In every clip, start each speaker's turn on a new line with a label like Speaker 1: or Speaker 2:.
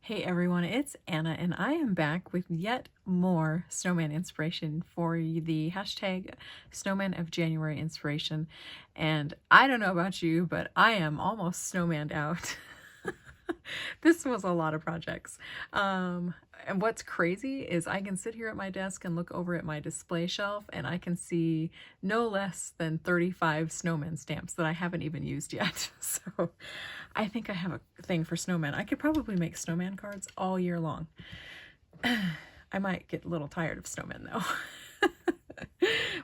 Speaker 1: Hey everyone, it's Anna and I am back with yet more snowman inspiration for the hashtag Snowman of January inspiration. And I don't know about you, but I am almost snowmaned out. This was a lot of projects. And what's crazy is I can sit here at my desk and look over at my display shelf and I can see no less than 35 snowman stamps that I haven't even used yet. So I think I have a thing for snowmen. I could probably make snowman cards all year long. I might get a little tired of snowmen though.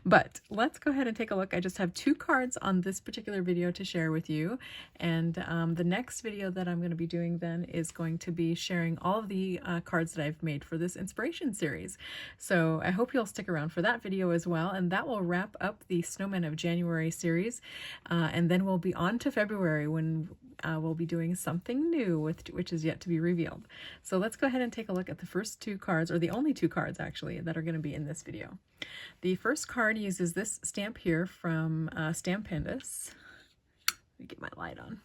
Speaker 1: But let's go ahead and take a look. I just have 2 cards on this particular video to share with you. And the next video that I'm going to be doing then is going to be sharing all of the cards that I've made for this inspiration series. So I hope you'll stick around for that video as well. And that will wrap up the Snowman of January series. And then we'll be on to February when we'll be doing something new, which is yet to be revealed. So let's go ahead and take a look at the first 2 cards, or the only 2 cards actually, that are going to be in this video. The first card uses this stamp here from Stampendous. Let me get my light on.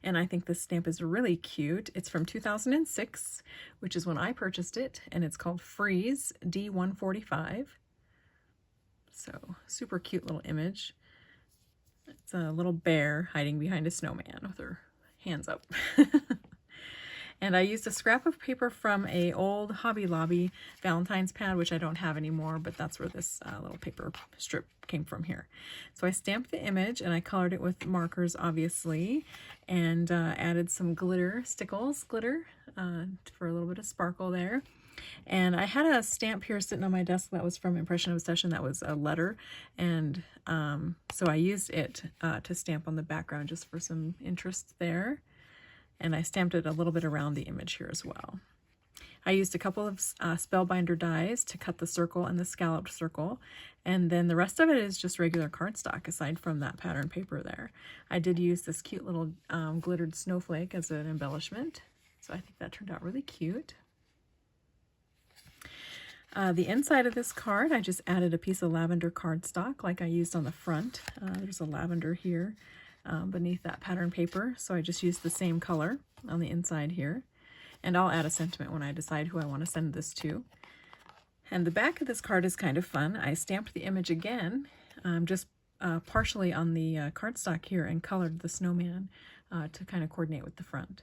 Speaker 1: And I think this stamp is really cute. It's from 2006, which is when I purchased it, and it's called Freeze D145. So super cute little image. It's a little bear hiding behind a snowman with her hands up. And I used a scrap of paper from a old Hobby Lobby Valentine's pad, which I don't have anymore, but that's where this little paper strip came from here. So I stamped the image and I colored it with markers, obviously, and added some glitter, Stickles glitter, for a little bit of sparkle there. And I had a stamp here sitting on my desk that was from Impression Obsession. That was a letter, and so I used it to stamp on the background just for some interest there. And I stamped it a little bit around the image here as well. I used a couple of Spellbinder dies to cut the circle and the scalloped circle, and then the rest of it is just regular cardstock aside from that pattern paper there. I did use this cute little glittered snowflake as an embellishment, so I think that turned out really cute. The inside of this card, I just added a piece of lavender cardstock like I used on the front. There's a lavender here beneath that pattern paper, so I just used the same color on the inside here. And I'll add a sentiment when I decide who I want to send this to. And the back of this card is kind of fun. I stamped the image again, just partially on the cardstock here, and colored the snowman to kind of coordinate with the front.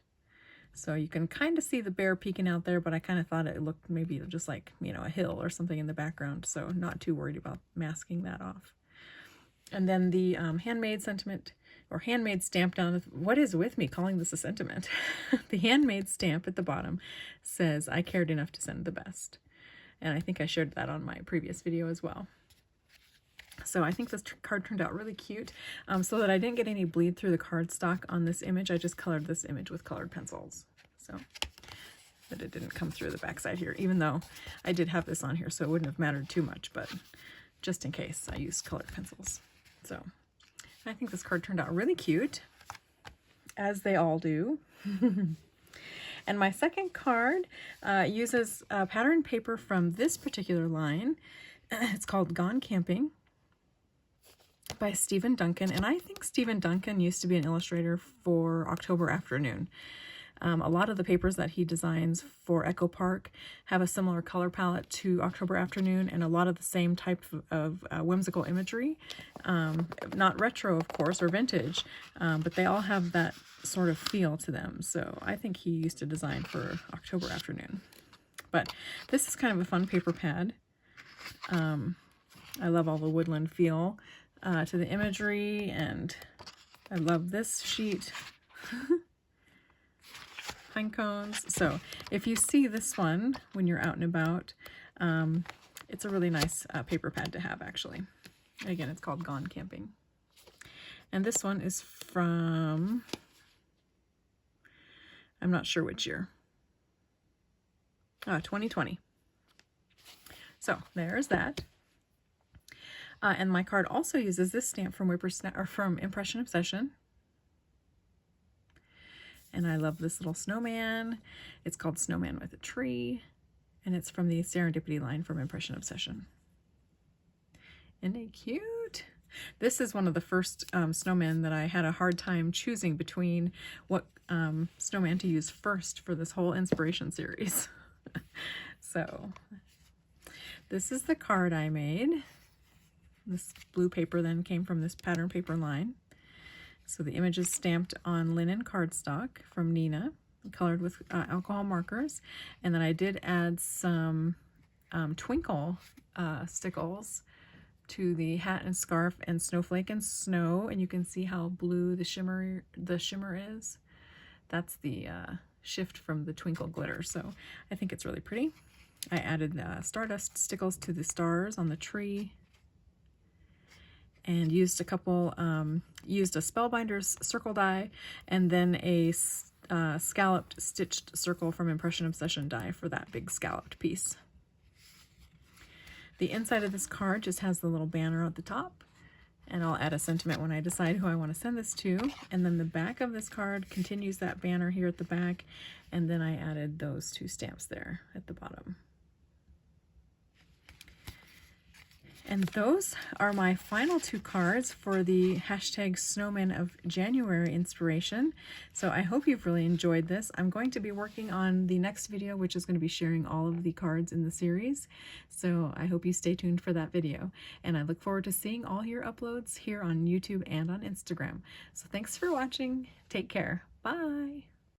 Speaker 1: So you can kind of see the bear peeking out there, but I kind of thought it looked maybe just like, you know, a hill or something in the background, so not too worried about masking that off. And then the handmade sentiment, or handmade stamp down, what is with me calling this a sentiment? The handmade stamp at the bottom says, "I cared enough to send the best." And I think I shared that on my previous video as well. So I think this card turned out really cute. So that I didn't get any bleed through the cardstock on this image, I just colored this image with colored pencils. So that it didn't come through the backside here, even though I did have this on here, so it wouldn't have mattered too much, but just in case, I used colored pencils. So I think this card turned out really cute, as they all do. And my second card uses pattern paper from this particular line. It's called Gone Camping by Stephen Duncan, and I think Stephen Duncan used to be an illustrator for October Afternoon. A lot of the papers that he designs for Echo Park have a similar color palette to October Afternoon, and a lot of the same type of whimsical imagery. Not retro, of course, or vintage, but they all have that sort of feel to them. So I think he used to design for October Afternoon. But this is kind of a fun paper pad. I love all the woodland feel to the imagery, and I love this sheet. Pine cones. So if you see this one when you're out and about, it's a really nice paper pad to have, actually. Again, it's called Gone Camping. And this one is from, I'm not sure which year. 2020. So there's that. And my card also uses this stamp from from Impression Obsession. And I love this little snowman. It's called Snowman with a Tree, and it's from the Serendipity line from Impression Obsession. Isn't it cute? This is one of the first snowmen that I had a hard time choosing between what snowman to use first for this whole inspiration series. So this is the card I made. This blue paper then came from this pattern paper line. So the image is stamped on linen cardstock from Nina, colored with alcohol markers. And then I did add some twinkle stickles to the hat and scarf and snowflake and snow, and you can see how blue the shimmer is. That's the shift from the twinkle glitter, so I think it's really pretty. I added stardust stickles to the stars on the tree, and used a couple, used a Spellbinder's circle die, and then a scalloped stitched circle from Impression Obsession die for that big scalloped piece. The inside of this card just has the little banner at the top, and I'll add a sentiment when I decide who I want to send this to. And then the back of this card continues that banner here at the back, and then I added those two stamps there at the bottom. And those are my final two cards for the hashtag Snowman of January inspiration. So I hope you've really enjoyed this. I'm going to be working on the next video, which is going to be sharing all of the cards in the series. So I hope you stay tuned for that video. And I look forward to seeing all your uploads here on YouTube and on Instagram. So thanks for watching. Take care. Bye.